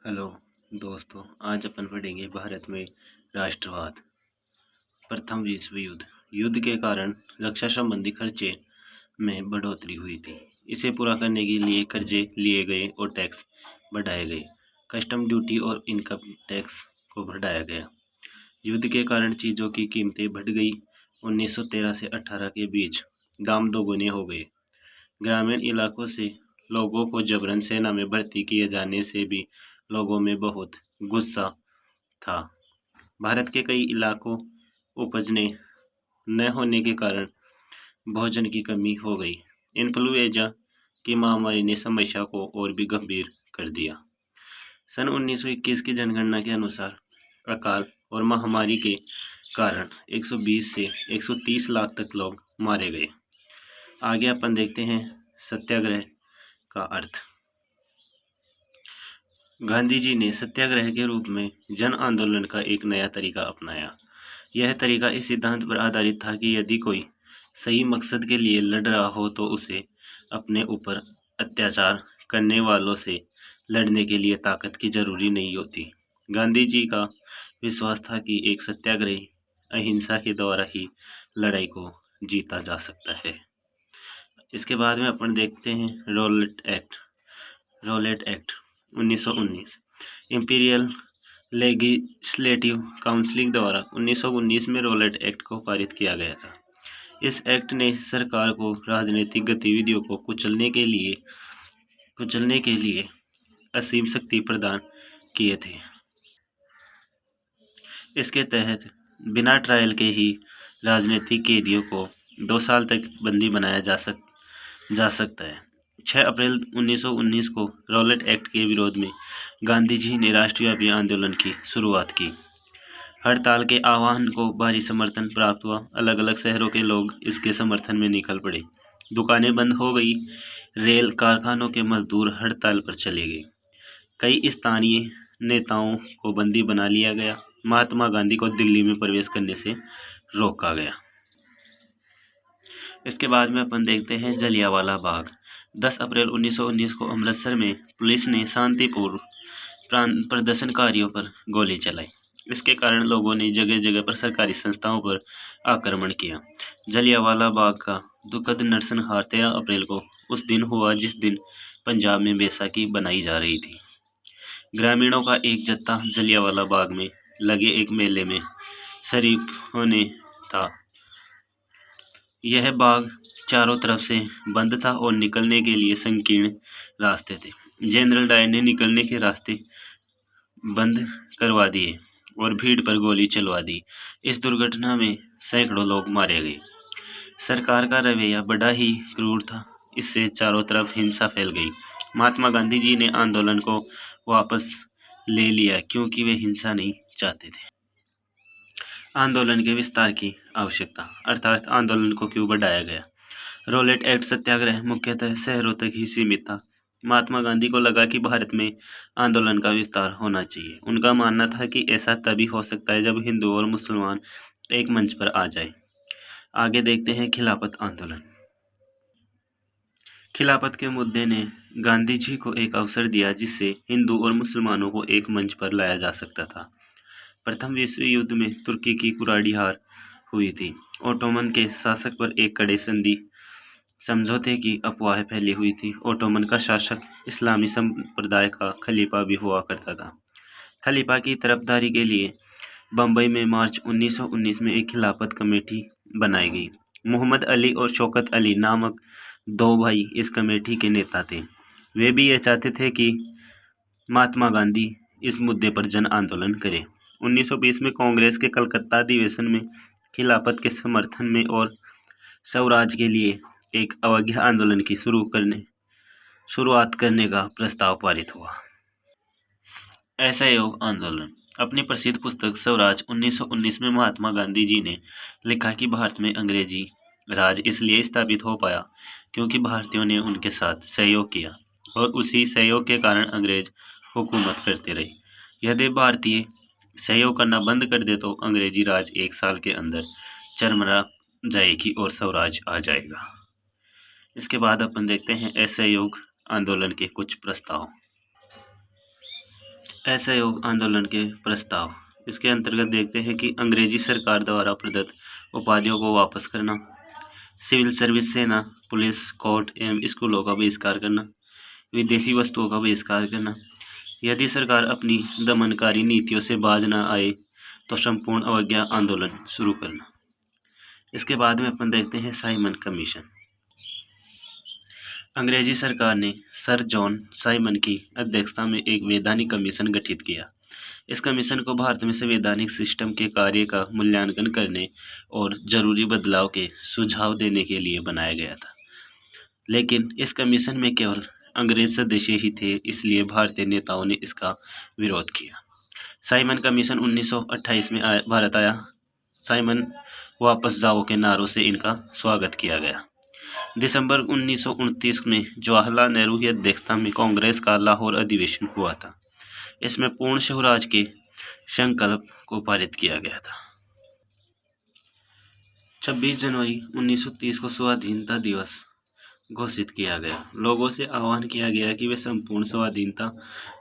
Hello दोस्तों, आज अपन पढ़ेंगे भारत में राष्ट्रवाद। प्रथम विश्व युद्ध। युद्ध के कारण रक्षा संबंधी खर्चे में बढ़ोतरी हुई थी। इसे पूरा करने के लिए कर्जे लिए गए और टैक्स बढ़ाए गए। कस्टम ड्यूटी और इनकम टैक्स को बढ़ाया गया। युद्ध के कारण चीज़ों की कीमतें बढ़ गई। 1913 से 18 के बीच दाम दोगुने हो गए। ग्रामीण इलाकों से लोगों को जबरन सेना में भर्ती किए जाने से भी लोगों में बहुत गुस्सा था। भारत के कई इलाकों उपजने न होने के कारण भोजन की कमी हो गई। इन्फ्लुएंजा की महामारी ने समस्या को और भी गंभीर कर दिया। सन 1921 की जनगणना के अनुसार अकाल और महामारी के कारण 120 से 130 लाख तक लोग मारे गए। आगे अपन देखते हैं सत्याग्रह का अर्थ। गांधी जी ने सत्याग्रह के रूप में जन आंदोलन का एक नया तरीका अपनाया। यह तरीका इस सिद्धांत पर आधारित था कि यदि कोई सही मकसद के लिए लड़ रहा हो तो उसे अपने ऊपर अत्याचार करने वालों से लड़ने के लिए ताकत की जरूरी नहीं होती। गांधी जी का विश्वास था कि एक सत्याग्रही अहिंसा के द्वारा ही लड़ाई को जीता जा सकता है। इसके बाद में अपन देखते हैं Rowlatt Act 1919। Imperial Legislative Council द्वारा 1919 में रोलेट एक्ट को पारित किया गया था। इस एक्ट ने सरकार को राजनीतिक गतिविधियों को कुचलने के लिए असीम शक्ति प्रदान किए थे। इसके तहत बिना ट्रायल के ही राजनीतिक कैदियों को 2 साल तक बंदी बनाया जा सकता है। 6 अप्रैल 1919 को रोलेट एक्ट के विरोध में गांधी जी ने राष्ट्रव्यापी आंदोलन की शुरुआत की। हड़ताल के आह्वान को भारी समर्थन प्राप्त हुआ। अलग अलग शहरों के लोग इसके समर्थन में निकल पड़े। दुकानें बंद हो गई। रेल कारखानों के मजदूर हड़ताल पर चले गए। कई स्थानीय नेताओं को बंदी बना लिया गया। महात्मा गांधी को दिल्ली में प्रवेश करने से रोका गया। इसके बाद में अपन देखते हैं जलियांवाला बाग। 10 अप्रैल 1919 को अमृतसर में पुलिस ने शांतिपूर्ण प्रदर्शनकारियों पर गोली चलाई। इसके कारण लोगों ने जगह जगह पर सरकारी संस्थाओं पर आक्रमण किया। जलियांवाला बाग का दुखद नरसंहार 13 अप्रैल को उस दिन हुआ जिस दिन पंजाब में बैसाखी बनाई जा रही थी। ग्रामीणों का एक जत्था जलियांवाला बाग में लगे एक मेले में शरीक होने था। यह बाग चारों तरफ से बंद था और निकलने के लिए संकीर्ण रास्ते थे। जनरल डायर ने निकलने के रास्ते बंद करवा दिए और भीड़ पर गोली चलवा दी। इस दुर्घटना में सैकड़ों लोग मारे गए। सरकार का रवैया बड़ा ही क्रूर था। इससे चारों तरफ हिंसा फैल गई। महात्मा गांधी जी ने आंदोलन को वापस ले लिया क्योंकि वे हिंसा नहीं चाहते थे। आंदोलन के विस्तार की आवश्यकता, अर्थात आंदोलन को क्यों बढ़ाया गया। रोलेट एक्ट सत्याग्रह मुख्यतः शहरों तक ही सीमित था। महात्मा गांधी को लगा कि भारत में आंदोलन का विस्तार होना चाहिए। उनका मानना था कि ऐसा तभी हो सकता है जब हिंदू और मुसलमान एक मंच पर आ जाए। आगे देखते हैं खिलाफत आंदोलन। खिलाफत के मुद्दे ने गांधी जी को एक अवसर दिया जिससे हिंदू और मुसलमानों को एक मंच पर लाया जा सकता था। प्रथम विश्व युद्ध में तुर्की की कुराड़ी हार हुई थी। ओटोमन के शासक पर एक कड़े संधि समझौते की अफवाह फैली हुई थी। ओटोमन का शासक इस्लामी संप्रदाय का खलीफा भी हुआ करता था। खलीफा की तरफदारी के लिए बम्बई में मार्च 1919 में एक खिलाफत कमेटी बनाई गई। मोहम्मद अली और शौकत अली नामक 2 भाई इस कमेटी के नेता थे। वे भी यह चाहते थे कि महात्मा गांधी इस मुद्दे पर जन आंदोलन करें। 1920 में कांग्रेस के कलकत्ता अधिवेशन में खिलाफत के समर्थन में और स्वराज के लिए एक अवज्ञा आंदोलन की शुरुआत करने का प्रस्ताव पारित हुआ। असहयोग आंदोलन। अपनी प्रसिद्ध पुस्तक स्वराज 1919 में महात्मा गांधी जी ने लिखा कि भारत में अंग्रेजी राज इसलिए स्थापित हो पाया क्योंकि भारतीयों ने उनके साथ सहयोग किया और उसी सहयोग के कारण अंग्रेज हुकूमत करते रहे। यदि भारतीय सहयोग करना बंद कर दे तो अंग्रेजी राज 1 साल के अंदर चरमरा जाएगी और स्वराज आ जाएगा। इसके बाद अपन देखते हैं असहयोग आंदोलन के कुछ प्रस्ताव। असहयोग आंदोलन के प्रस्ताव। इसके अंतर्गत देखते हैं कि अंग्रेजी सरकार द्वारा प्रदत्त उपाधियों को वापस करना, सिविल सर्विस, सेना, पुलिस, कोर्ट एवं स्कूलों का बहिष्कार करना, विदेशी वस्तुओं का बहिष्कार करना। यदि सरकार अपनी दमनकारी नीतियों से बाज न आए तो संपूर्ण अवज्ञा आंदोलन शुरू करना। इसके बाद में अपन देखते हैं साइमन कमीशन। अंग्रेजी सरकार ने सर जॉन साइमन की अध्यक्षता में एक वैधानिक कमीशन गठित किया। इस कमीशन को भारत में संवैधानिक सिस्टम के कार्य का मूल्यांकन करने और जरूरी बदलाव के सुझाव देने के लिए बनाया गया था। लेकिन इस कमीशन में केवल अंग्रेज सदस्य ही थे, इसलिए भारतीय नेताओं ने इसका विरोध किया। साइमन कमीशन 1928 में भारत आया। साइमन वापस जाओ के नारों से इनका स्वागत किया गया। दिसंबर 1929 में जवाहरलाल नेहरू की अध्यक्षता में कांग्रेस का लाहौर अधिवेशन हुआ था। इसमें पूर्ण स्वराज के संकल्प को पारित किया गया था। 26 जनवरी 1930 को स्वाधीनता दिवस घोषित किया गया। लोगों से आह्वान किया गया कि वे संपूर्ण स्वाधीनता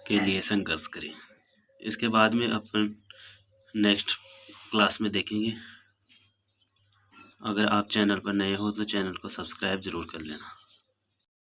के लिए संघर्ष करें। इसके बाद में अपन नेक्स्ट क्लास में देखेंगे। अगर आप चैनल पर नए हो तो चैनल को सब्सक्राइब जरूर कर लेना।